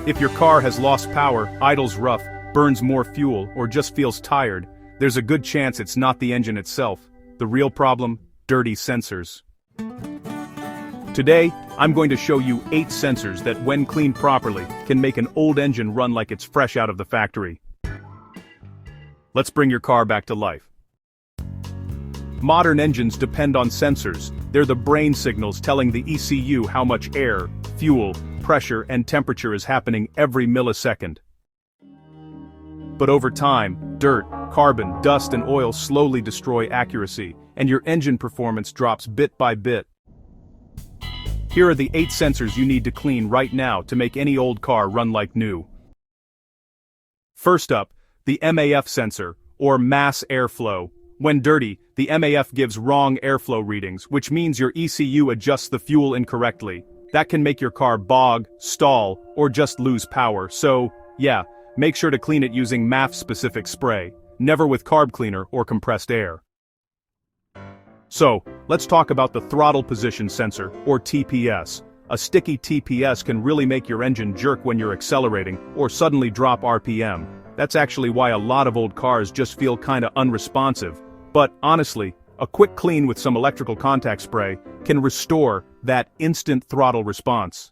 If your car has lost power, idles rough, burns more fuel, or just feels tired, there's a good chance it's not the engine itself. The real problem? Dirty sensors. Today, I'm going to show you 8 sensors that, when cleaned properly, can make an old engine run like it's fresh out of the factory. Let's bring your car back to life. Modern engines depend on sensors. They're the brain signals telling the ECU how much air, fuel, pressure, and temperature is happening every millisecond. But over time, dirt, carbon, dust, and oil slowly destroy accuracy, and your engine performance drops bit by bit. Here are the 8 sensors you need to clean right now to make any old car run like new. First up, the MAF sensor, or mass airflow. When dirty, the MAF gives wrong airflow readings, which means your ECU adjusts the fuel incorrectly. That can make your car bog, stall, or just lose power, so, yeah, make sure to clean it using MAF-specific spray, never with carb cleaner or compressed air. So, let's talk about the throttle position sensor, or TPS. A sticky TPS can really make your engine jerk when you're accelerating, or suddenly drop RPM. That's actually why a lot of old cars just feel kinda unresponsive. But honestly, a quick clean with some electrical contact spray can restore that instant throttle response.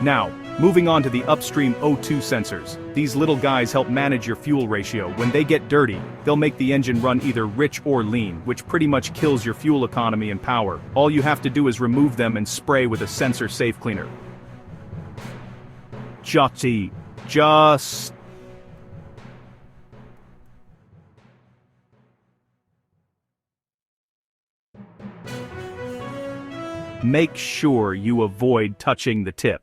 Now, moving on to the upstream O2 sensors. These little guys help manage your fuel ratio. When they get dirty, they'll make the engine run either rich or lean, which pretty much kills your fuel economy and power. All you have to do is remove them and spray with a sensor-safe cleaner. Just make sure you avoid touching the tip.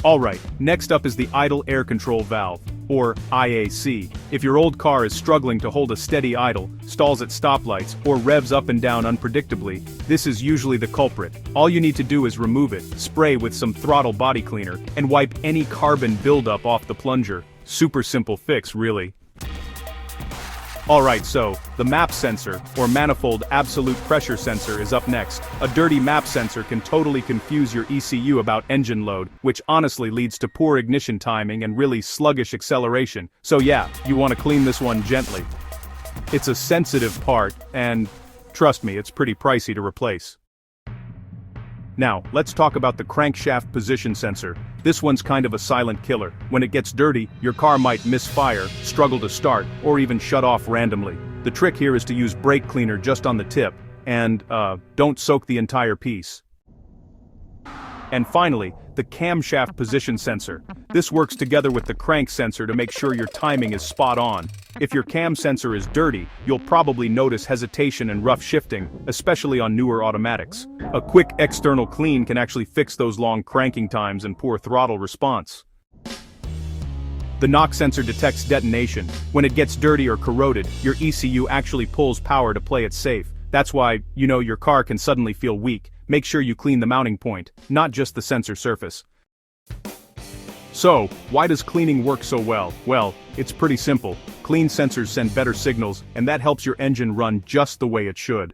Alright, next up is the idle air control valve, or IAC. If your old car is struggling to hold a steady idle, stalls at stoplights, or revs up and down unpredictably, this is usually the culprit. All you need to do is remove it, spray with some throttle body cleaner, and wipe any carbon buildup off the plunger. Super simple fix, really. Alright, so, the MAP sensor, or manifold absolute pressure sensor, is up next. A dirty MAP sensor can totally confuse your ECU about engine load, which honestly leads to poor ignition timing and really sluggish acceleration. So yeah, you want to clean this one gently. It's a sensitive part, and trust me, it's pretty pricey to replace. Now, let's talk about the crankshaft position sensor. This one's kind of a silent killer. When it gets dirty, your car might misfire, struggle to start, or even shut off randomly. The trick here is to use brake cleaner just on the tip, and, don't soak the entire piece. And finally, the camshaft position sensor. This works together with the crank sensor to make sure your timing is spot on. If your cam sensor is dirty, you'll probably notice hesitation and rough shifting, especially on newer automatics. A quick external clean can actually fix those long cranking times and poor throttle response. The knock sensor detects detonation. When it gets dirty or corroded, your ECU actually pulls power to play it safe. That's why, your car can suddenly feel weak. Make sure you clean the mounting point, not just the sensor surface. So, why does cleaning work so well? Well, it's pretty simple. Clean sensors send better signals, and that helps your engine run just the way it should.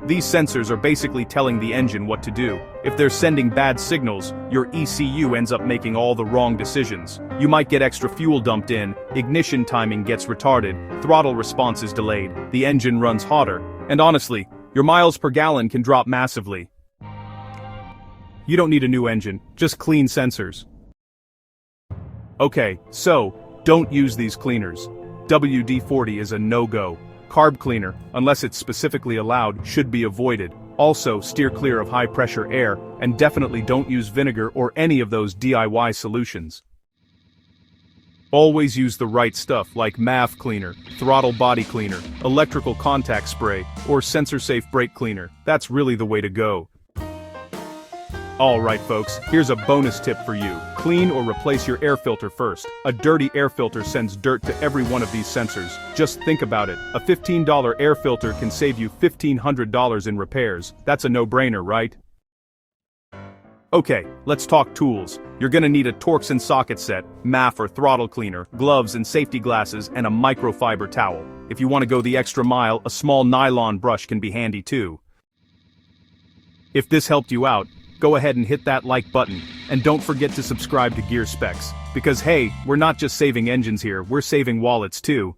These sensors are basically telling the engine what to do. If they're sending bad signals, your ECU ends up making all the wrong decisions. You might get extra fuel dumped in, ignition timing gets retarded, throttle response is delayed, the engine runs hotter, and honestly, your miles per gallon can drop massively. You don't need a new engine, just clean sensors. Okay, so, don't use these cleaners. WD-40 is a no-go. Carb cleaner, unless it's specifically allowed, should be avoided. Also, steer clear of high-pressure air, and definitely don't use vinegar or any of those DIY solutions. Always use the right stuff like MAF cleaner, throttle body cleaner, electrical contact spray, or sensor-safe brake cleaner. That's really the way to go. Alright folks, here's a bonus tip for you. Clean or replace your air filter first. A dirty air filter sends dirt to every one of these sensors. Just think about it. A $15 air filter can save you $1,500 in repairs. That's a no-brainer, right? Okay, let's talk tools. You're gonna need a Torx and socket set, MAF or throttle cleaner, gloves and safety glasses, and a microfiber towel. If you want to go the extra mile, a small nylon brush can be handy too. If this helped you out, go ahead and hit that like button, and don't forget to subscribe to Gear Specs, because hey, we're not just saving engines here, we're saving wallets too.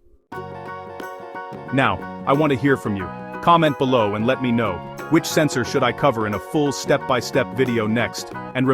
Now, I want to hear from you. Comment below and let me know, which sensor should I cover in a full step-by-step video next, and